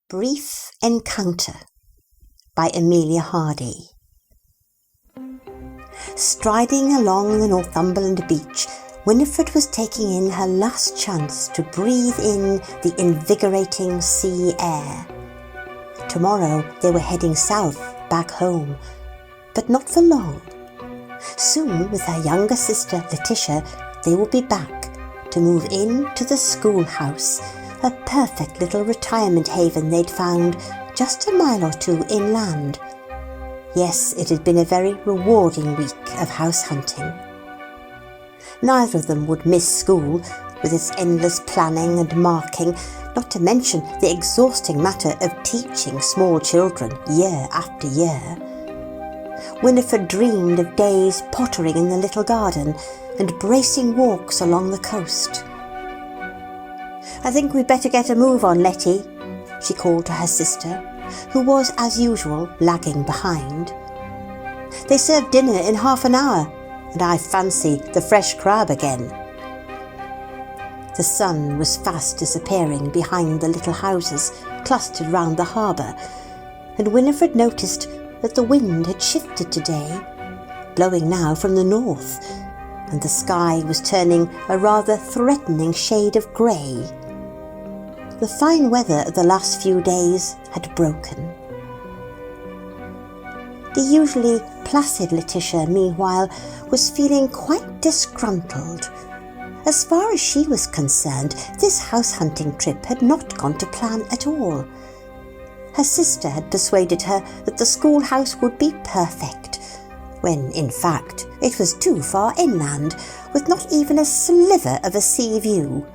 Brief Encounter by Amelia Hardy. Striding along the Northumberland beach, Winifred was taking in her last chance to breathe in the invigorating sea air. Tomorrow they were heading south, back home, but not for long. Soon, with her younger sister Letitia, they would be back to move in to the schoolhouse, a perfect little retirement haven they'd found just a mile or two inland. Yes, it had been a very rewarding week of house hunting. Neither of them would miss school, with its endless planning and marking, not to mention the exhausting matter of teaching small children year after year. Winifred dreamed of days pottering in the little garden and bracing walks along the coast. "I think we'd better get a move on, Letty," she called to her sister, who was, as usual, lagging behind. "They serve dinner in half an hour, and I fancy the fresh crab again." The sun was fast disappearing behind the little houses clustered round the harbour, and Winifred noticed that the wind had shifted today, blowing now from the north, and the sky was turning a rather threatening shade of grey. The fine weather of the last few days had broken. The usually placid Letitia, meanwhile, was feeling quite disgruntled. As far as she was concerned, this house-hunting trip had not gone to plan at all. Her sister had persuaded her that the schoolhouse would be perfect, when, in fact, it was too far inland, with not even a sliver of a sea view.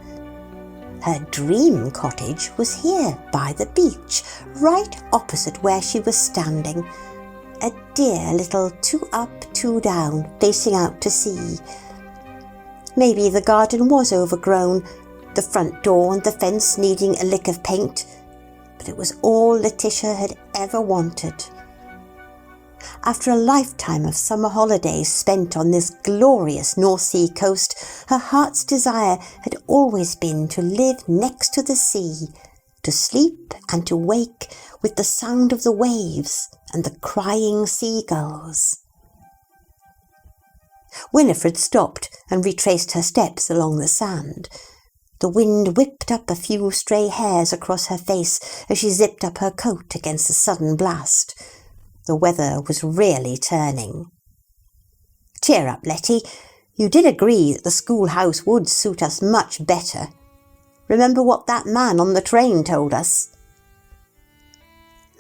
Her dream cottage was here by the beach, right opposite where she was standing. A dear little 2 up, 2 down, facing out to sea. Maybe the garden was overgrown, the front door and the fence needing a lick of paint, but it was all Letitia had ever wanted. After a lifetime of summer holidays spent on this glorious North Sea coast, her heart's desire had always been to live next to the sea, to sleep and to wake with the sound of the waves and the crying seagulls. Winifred stopped and retraced her steps along the sand. The wind whipped up a few stray hairs across her face as she zipped up her coat against the sudden blast. The weather was really turning. "Cheer up, Letty. You did agree that the schoolhouse would suit us much better. Remember what that man on the train told us?"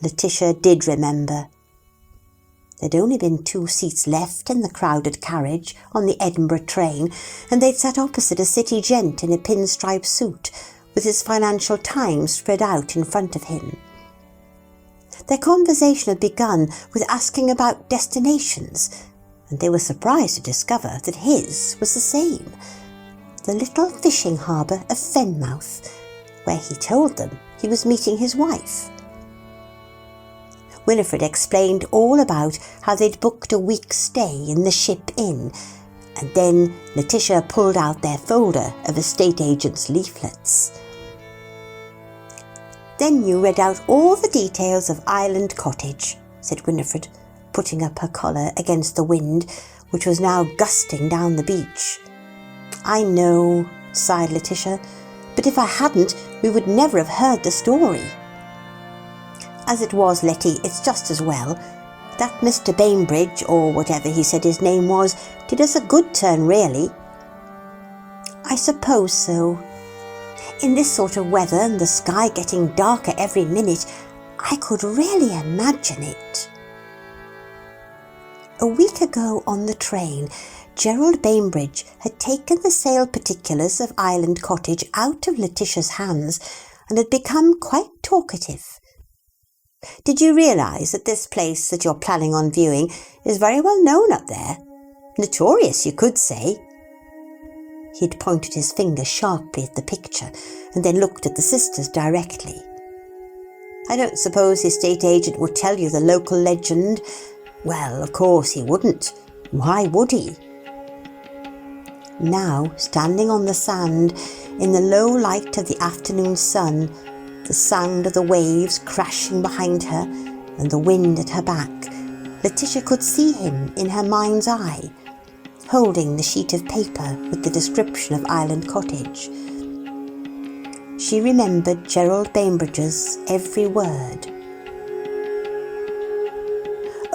Letitia did remember. There'd only been 2 seats left in the crowded carriage on the Edinburgh train, and they'd sat opposite a city gent in a pinstripe suit, with his Financial Times spread out in front of him. Their conversation had begun with asking about destinations, and they were surprised to discover that his was the same, the little fishing harbour of Fenmouth, where he told them he was meeting his wife. Winifred explained all about how they'd booked a week's stay in the Ship Inn, and then Letitia pulled out their folder of estate agents' leaflets. "Then you read out all the details of Island Cottage," said Winifred, putting up her collar against the wind, which was now gusting down the beach. "I know," sighed Letitia, "but if I hadn't, we would never have heard the story." "As it was, Letty, it's just as well. That Mr. Bainbridge, or whatever he said his name was, did us a good turn, really." "I suppose so. In this sort of weather and the sky getting darker every minute, I could really imagine it." A week ago on the train, Gerald Bainbridge had taken the sale particulars of Island Cottage out of Letitia's hands and had become quite talkative. "Did you realise that this place that you're planning on viewing is very well known up there? Notorious, you could say." He'd pointed his finger sharply at the picture and then looked at the sisters directly. "I don't suppose the estate agent would tell you the local legend?" "Well, of course he wouldn't. Why would he?" Now, standing on the sand, in the low light of the afternoon sun, the sound of the waves crashing behind her and the wind at her back, Letitia could see him in her mind's eye, holding the sheet of paper with the description of Island Cottage. She remembered Gerald Bainbridge's every word.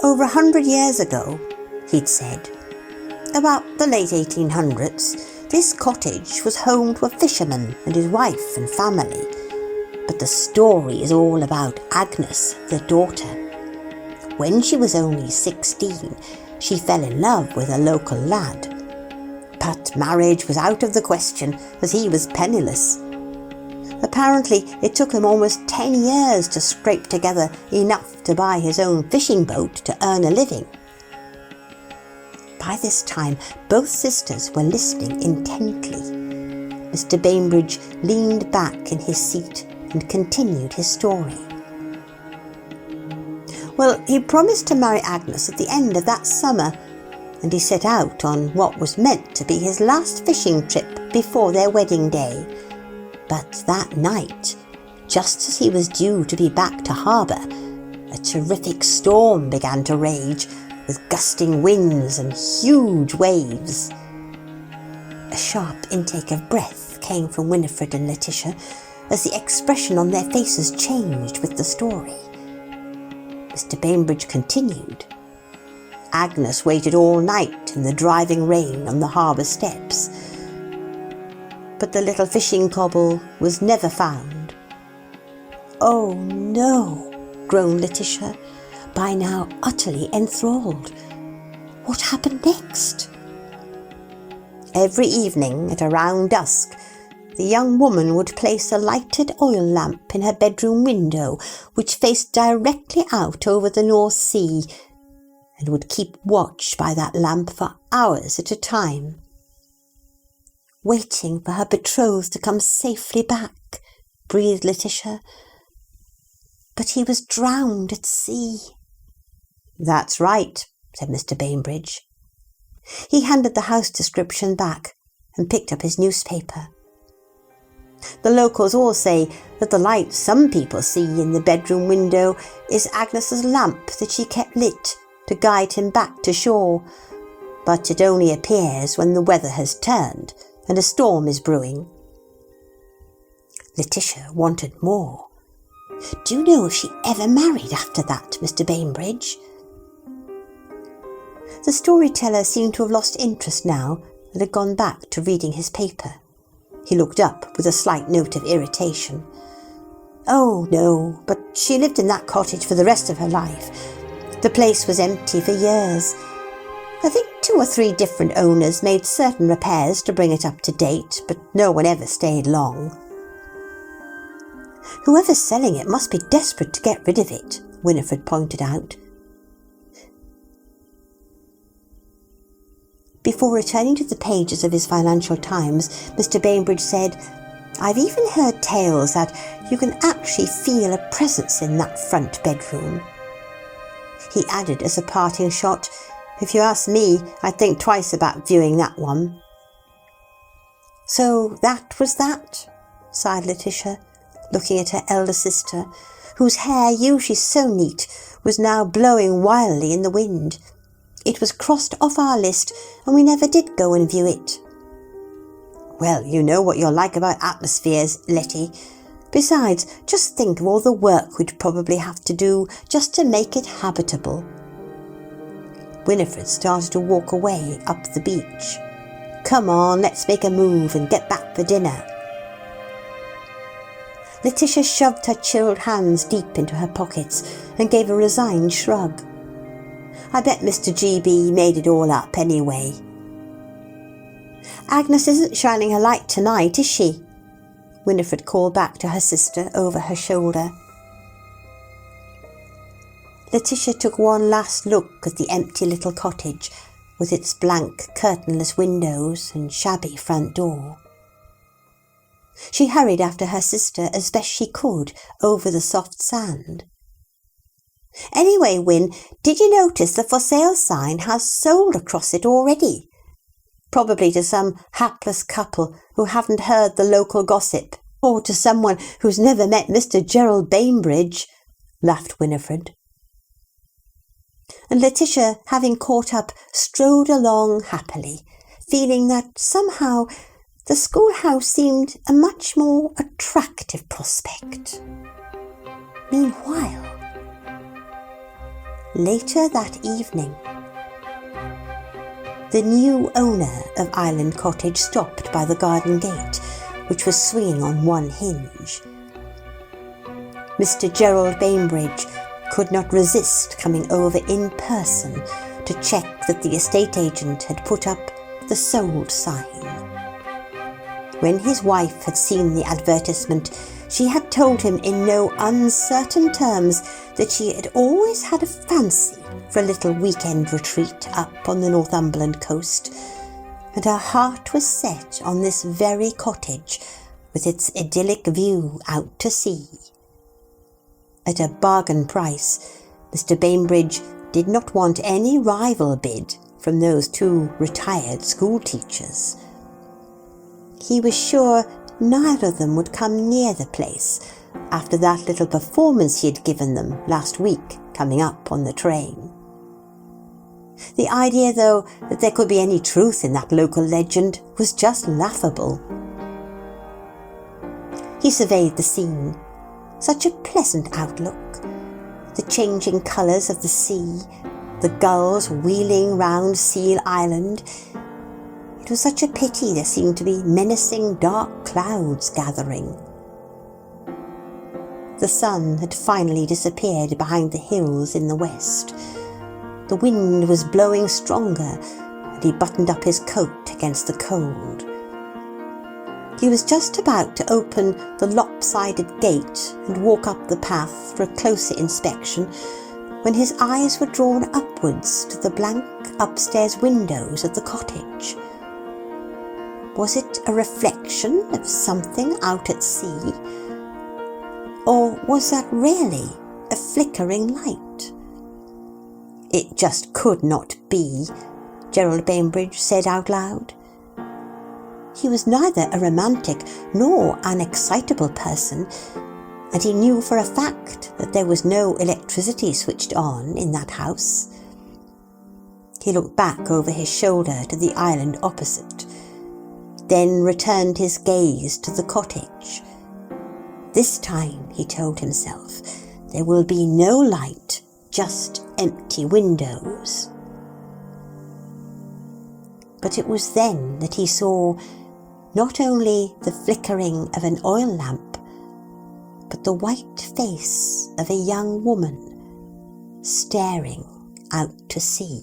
"Over 100 years ago," he'd said, "about the late 1800s, this cottage was home to a fisherman and his wife and family. But the story is all about Agnes, the daughter. When she was only 16, she fell in love with a local lad. But marriage was out of the question as he was penniless. Apparently, it took him almost 10 years to scrape together enough to buy his own fishing boat to earn a living." By this time, both sisters were listening intently. Mr. Bainbridge leaned back in his seat and continued his story. "Well, he promised to marry Agnes at the end of that summer, and he set out on what was meant to be his last fishing trip before their wedding day. But that night, just as he was due to be back to harbour, a terrific storm began to rage, with gusting winds and huge waves." A sharp intake of breath came from Winifred and Letitia as the expression on their faces changed with the story. Mr. Bainbridge continued. "Agnes waited all night in the driving rain on the harbour steps. But the little fishing cobble was never found." "Oh no," groaned Letitia, by now utterly enthralled. "What happened next?" "Every evening at around dusk, the young woman would place a lighted oil lamp in her bedroom window, which faced directly out over the North Sea, and would keep watch by that lamp for hours at a time, waiting for her betrothed to come safely back," breathed Letitia. "But he was drowned at sea." "That's right," said Mr. Bainbridge. He handed the house description back and picked up his newspaper. "The locals all say that the light some people see in the bedroom window is Agnes's lamp that she kept lit to guide him back to shore, but it only appears when the weather has turned and a storm is brewing." Letitia wanted more. "Do you know if she ever married after that, Mr. Bainbridge?" The storyteller seemed to have lost interest now and had gone back to reading his paper. He looked up with a slight note of irritation. "Oh, no, but she lived in that cottage for the rest of her life. The place was empty for years. I think 2 or 3 different owners made certain repairs to bring it up to date, but no one ever stayed long." "Whoever's selling it must be desperate to get rid of it," Winifred pointed out. Before returning to the pages of his Financial Times, Mr. Bainbridge said, "I've even heard tales that you can actually feel a presence in that front bedroom." He added as a parting shot, "If you ask me, I'd think twice about viewing that one." "So that was that," sighed Letitia, looking at her elder sister, whose hair, usually so neat, was now blowing wildly in the wind. "It was crossed off our list, and we never did go and view it." "Well, you know what you're like about atmospheres, Letty. Besides, just think of all the work we'd probably have to do just to make it habitable." Winifred started to walk away up the beach. "Come on, let's make a move and get back for dinner." Letitia shoved her chilled hands deep into her pockets and gave a resigned shrug. "I bet Mr. G.B. made it all up anyway." "Agnes isn't shining her light tonight, is she?" Winifred called back to her sister over her shoulder. Letitia took one last look at the empty little cottage with its blank, curtainless windows and shabby front door. She hurried after her sister as best she could over the soft sand. "Anyway, Win, did you notice the for sale sign has sold across it already? Probably to some hapless couple who haven't heard the local gossip Or to someone who's never met Mr. Gerald Bainbridge, laughed Winifred. And Letitia, having caught up, strode along happily, feeling that somehow the schoolhouse seemed a much more attractive prospect. Meanwhile, later that evening, the new owner of Island Cottage stopped by the garden gate, which was swinging on one hinge. Mr. Gerald Bainbridge could not resist coming over in person to check that the estate agent had put up the sold sign. When his wife had seen the advertisement, she had told him in no uncertain terms that she had always had a fancy for a little weekend retreat up on the Northumberland coast, and her heart was set on this very cottage with its idyllic view out to sea. At a bargain price, Mr. Bainbridge did not want any rival bid from those two retired school teachers. He was sure neither of them would come near the place after that little performance he had given them last week coming up on the train. The idea, though, that there could be any truth in that local legend was just laughable. He surveyed the scene. Such a pleasant outlook. The changing colours of the sea, the gulls wheeling round Seal Island. It was such a pity there seemed to be menacing dark clouds gathering. The sun had finally disappeared behind the hills in the west. The wind was blowing stronger, and he buttoned up his coat against the cold. He was just about to open the lopsided gate and walk up the path for a closer inspection when his eyes were drawn upwards to the blank upstairs windows of the cottage. Was it a reflection of something out at sea? Or was that really a flickering light? It just could not be, Gerald Bainbridge said out loud. He was neither a romantic nor an excitable person, and he knew for a fact that there was no electricity switched on in that house. He looked back over his shoulder to the island opposite, then returned his gaze to the cottage. This time, he told himself, there will be no light, just empty windows. But it was then that he saw not only the flickering of an oil lamp, but the white face of a young woman staring out to sea.